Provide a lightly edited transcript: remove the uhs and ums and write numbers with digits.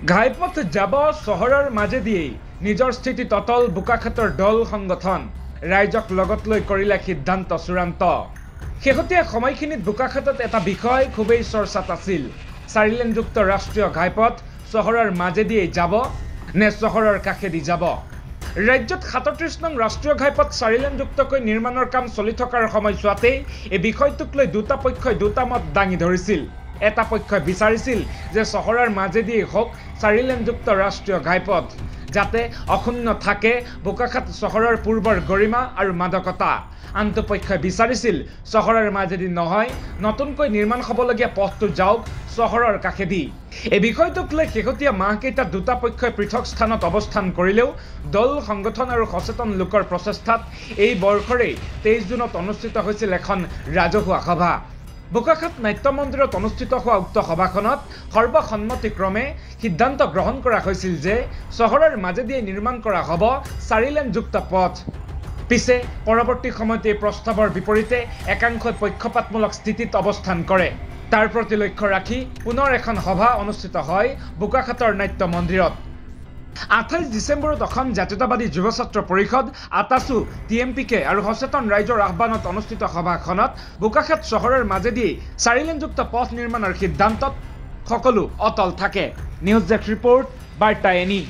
ঘাইপথ যাব চহৰৰ মাজেদিয়েই নিজৰ স্থিতি ততল বোকাখাতৰ দল সংগঠন ৰাইজক লগত লৈ কৰিলে সিদ্ধান্ত চূড়ান্ত। শেহতীয়া সময়খিনিত বোকাখাতত এটা বিষয় খুবেই চৰ্চাত আছিল। 4 লেনযুক্ত ৰাষ্ট্ৰীয় ঘাইপথ চহৰৰ মাজেদিয়েই যাব নে চহৰৰ কাষেদি যাব। ৰাজ্যত 37 নং ৰাষ্ট্ৰীয় ঘাইপথ 4 লেনযুক্তকৈ নিৰ্মাণৰ কাম চলি থকাৰ সময়ছোৱাতেই এই বিষয়টোক লৈ দুটা পক্ষই দুটা মত দাঙি ধৰিছিল। এটা পক্ষই বিচাৰিছিল যে চহৰৰ মাজেদিয়েই হোক 4 লেনযুক্ত ৰাষ্ট্ৰীয় ঘাইপথ, যাতে অক্ষুণ্ণ থাকে বোকাখাত চহৰৰ পূৰ্বৰ গৰিমা আৰু মাদকতা। আনটো পক্ষই বিচাৰিছিল চহৰৰ মাজেদি নহয়, নতুনকৈ নিৰ্মাণ হ'বলগীয়া পথটো যাওক চহৰৰ কাষেদি। এই বিষয়টোক লৈ শেহতীয়া মাহকেইটাত দুটা পক্ষই পৃথক স্থানত অৱস্থান কৰিলেও দল সংগঠন আৰু সচেতন লোকৰ প্ৰচেষ্টাত এই বৰ্ষৰেই 23 জুনত অনুষ্ঠিত হৈছিল এখন ৰাজহুৱা সভা। বোকাখাত নাট্য মন্দিৰত অনুষ্ঠিত হোৱা উক্ত সভাখনত সৰ্বসন্মতিক্ৰমে সিদ্ধান্ত গ্ৰহণ কৰা হৈছিল যে চহৰৰ মাজেদিয়ে নিৰ্মাণ কৰা হ'ব 4 লেনযুক্ত পথ। পিছে পৰৱৰ্তী সময়ত এই প্ৰস্তাৱৰ বিপৰীতে একাংশই পক্ষপাতমূলক স্থিতিত অৱস্থান কৰে। তাৰ প্ৰতি লক্ষ্য ৰাখি পুনৰ এখন সভা অনুষ্ঠিত হয় বোকাখাতৰ নাট্য মন্দিৰত। 28 ডিচেম্বৰত অসম জাতীয়তাবাদী যুৱ ছাত্ৰ পৰিষদ আটাছু TMPK আৰু সচেতন ৰাইজৰ আহ্বানত অনুষ্ঠিত সভাখনত বোকাখাত চহৰৰ মাজেদি 4 লেনযুক্ত পথ নিৰ্মাণৰ সিদ্ধান্তত সকলো অটল থাকে। নিউজ ডেস্ক ৰিপৰ্ট, বাৰ্তা এনি।